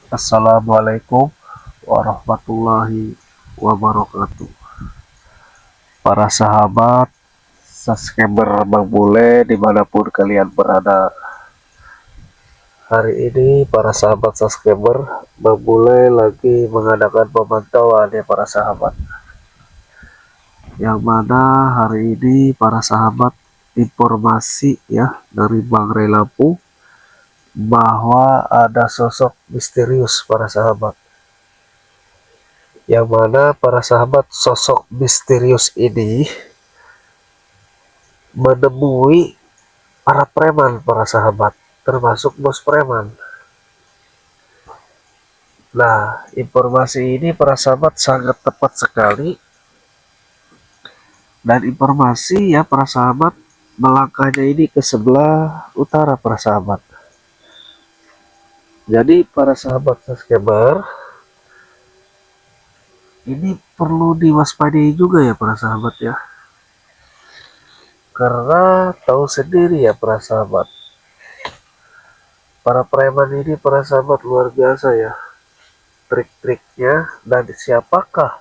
Assalamualaikum warahmatullahi wabarakatuh. Para sahabat, subscriber Bang Bule dimanapun kalian berada. Hari ini para sahabat subscriber Bang Bule lagi mengadakan pemantauan ya para sahabat. Yang mana hari ini para sahabat informasi ya dari Bang Ray Lampung bahwa ada sosok misterius para sahabat, yang mana para sahabat sosok misterius ini menemui para preman para sahabat, termasuk bos preman. Nah, informasi ini para sahabat sangat tepat sekali, dan informasi ya para sahabat melangkahnya ini ke sebelah utara para sahabat. Jadi para sahabat subscriber, ini perlu diwaspadai juga ya para sahabat ya, karena tahu sendiri ya para sahabat, para preman ini para sahabat luar biasa ya trik-triknya. Dan siapakah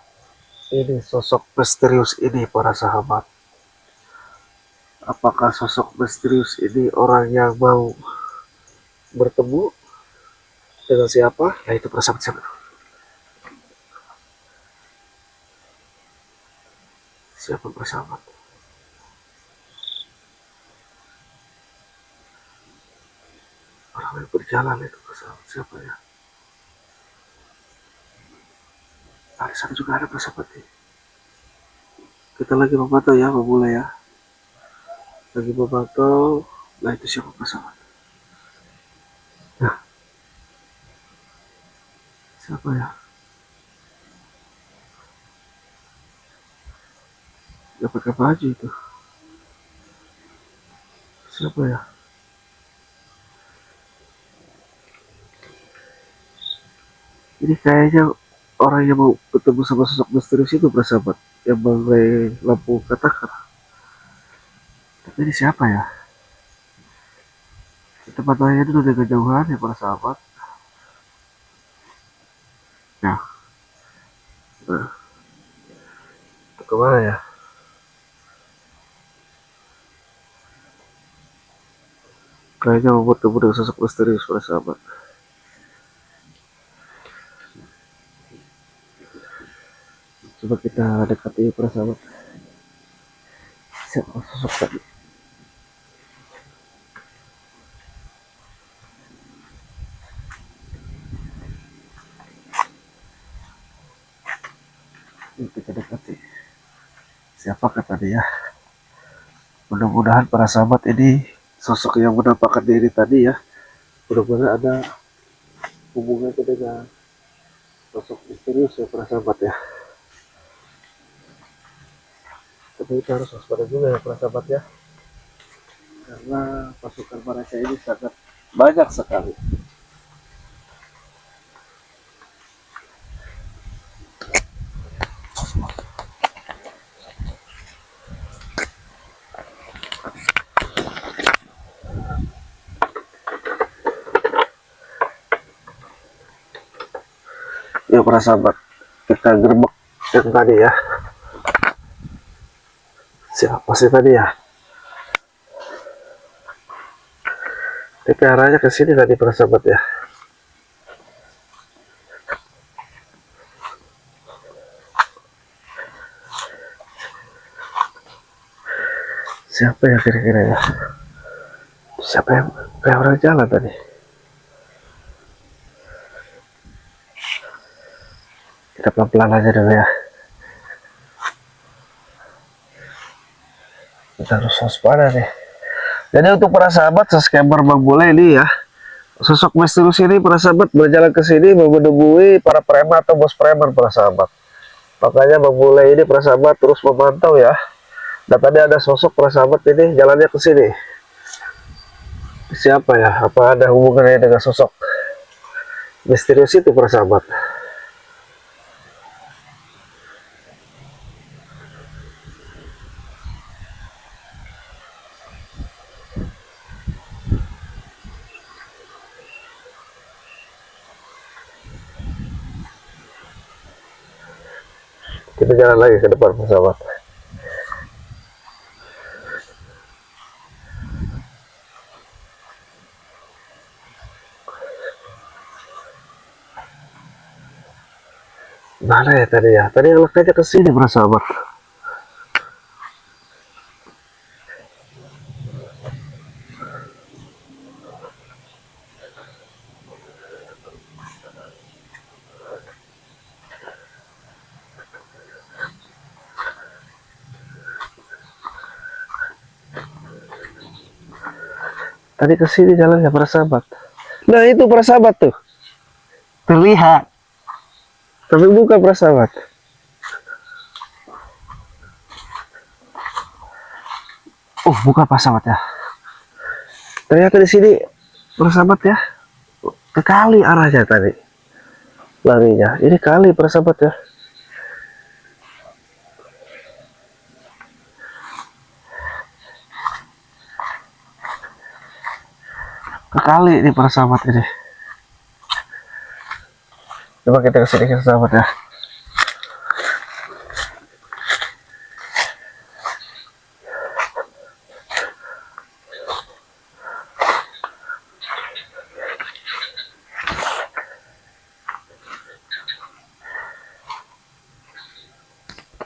ini sosok misterius ini para sahabat? Apakah sosok misterius ini orang yang mau bertemu dengan siapa? Nah itu para sahabat, siapa para sahabat? Orang yang berjalan itu para sahabat, siapa ya? Nah, di sana juga ada para sahabat nih. Kita lagi memantau ya, memulai ya. Lagi memantau. Nah itu siapa para sahabat? Nah, siapa ya? Gak pakai baju itu. Siapa ya? Ini kayaknya orang yang mau ketemu sama sosok misterius itu bersahabat, yang Bang Ray Lampung katakan. Tapi ini siapa ya? Kita pantaunya dulu dari kejauhan ya para sahabat. Nah, nah itu kemana ya? Kayaknya mau bertemu dengan sosok misterius para sahabat. Coba kita dekati para sahabat. Siapa sosok tadi? Yuk kita dekati. Siapakah tadi ya? Mudah-mudahan para sahabat ini sosok yang menampakkan diri tadi ya, mudah-mudahan ada hubungannya dengan sosok misterius ya para sahabat ya. Tapi kita harus waspada juga ya para sahabat ya, karena pasukan mereka ini sangat banyak sekali. Ya para sahabat, kita gerbek yang tadi ya. Siapa sih tadi ya? Tapi arahnya ke sini tadi para sahabat ya. Siapa ya kira-kira ya? Siapa yang kayak orang jalan tadi? Kita pelan-pelan aja dulu ya. Kita harus waspada nih. Jadi untuk para sahabat subscriber Bang Bule ini ya, sosok misterius ini para sahabat berjalan ke sini menemui para preman atau bos preman para sahabat. Makanya Bang Bule ini para sahabat terus memantau ya. Dan tadi ada sosok para sahabat ini jalannya ke sini. Siapa ya? Apa ada hubungannya dengan sosok misterius itu para sahabat? Kita jalan lagi ke depan pesawat. Mana ya tadi ya? Tadi elok aja ke sini para sahabat. Tadi ke sini jalannya para sahabat. Nah itu para sahabat tuh. Terlihat. Tapi bukan para sahabat. Buka para sahabat ya. Ternyata di sini para sahabat ya. Ke kali arahnya tadi. Larinya. Ini kali para sahabat ya. Ke kali ini para sahabat ini. Coba kita ke sini sahabat ya.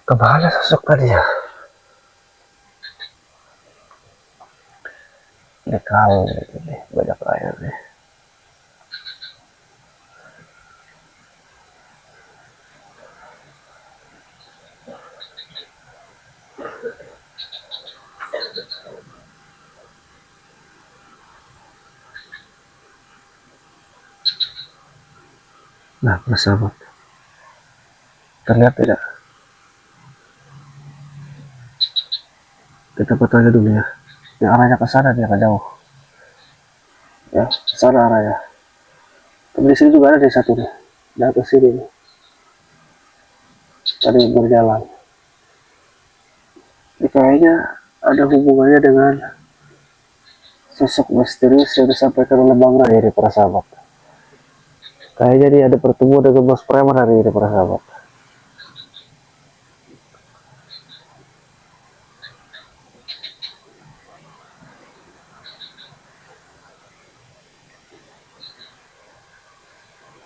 Kemana sosok tadi ya? Ini kali ini banyak air nih. Nah, persahabat, terlihat tidak? Kita bertanya dulu ya. Ini arahnya ke sana dia, ke jauh. Ya, ke sana arahnya. Tapi di sini juga ada deh satu nih. Nah, ke sini nih. Tadi berjalan. Ini kayaknya ada hubungannya dengan sosok misterius yang disampaikan oleh Bang Ray ini para sahabat. Kayaknya dia ada pertemuan dengan bos preman hari ini para sahabat.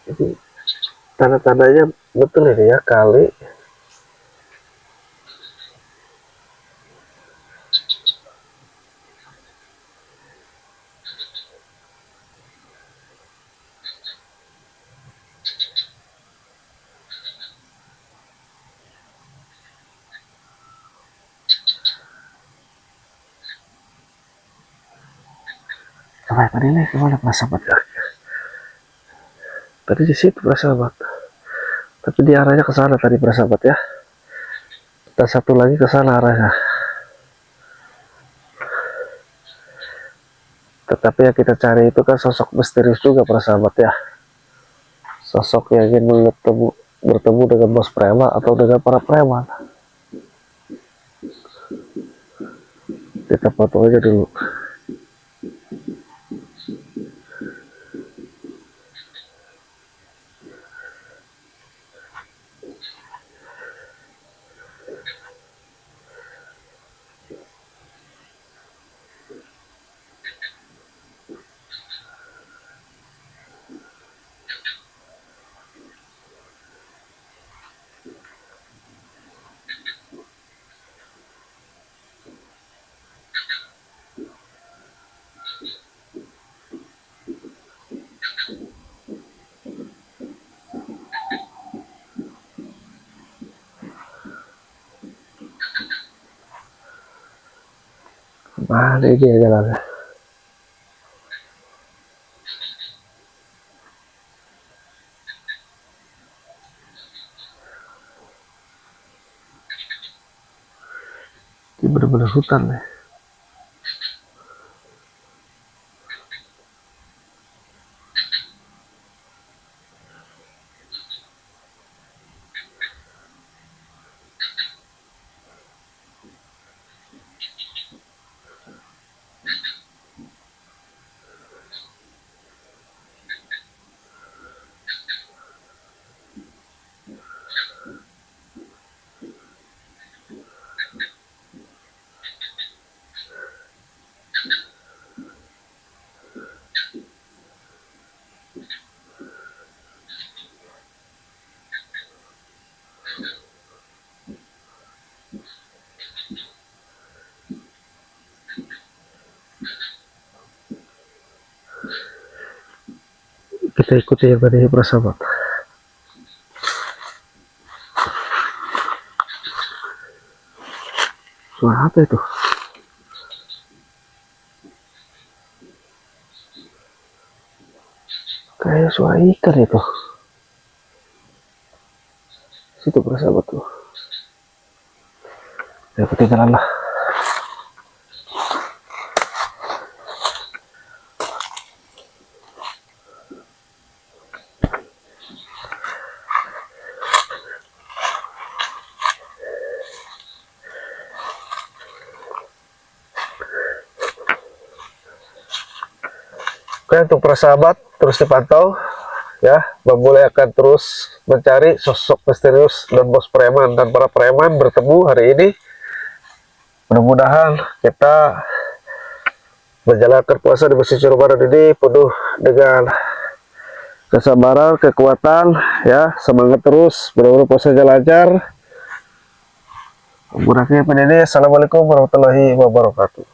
Jadi tanda-tandanya betul ini ya, kali tadi nih kemana para sahabat ya? Tadi di situ para sahabat. Tapi di arahnya ke sana tadi para sahabat ya. Dan satu lagi ke sana arahnya. Tetapi yang kita cari itu kan sosok misterius juga para sahabat ya. Sosok yang ingin bertemu dengan bos preman atau dengan para preman. Kita foto aja dulu. Mana dia jalannya? Ini benar-benar hutan nih. kita ikuti yang tadi para sahabat. Suara apa itu? Kayak suara ikan itu. Situ para sahabat tuh. Ya ketinggalan lah. Oke, untuk para sahabat terus dipantau ya. Bang Bule akan terus mencari sosok misterius dan bos preman, dan para preman bertemu hari ini. Mudah-mudahan kita menjalankan puasa di musim Ramadan ini penuh dengan kesabaran, kekuatan ya, semangat terus, mudah-mudahan puasanya lancar. Berakhir pada ini, assalamualaikum warahmatullahi wabarakatuh.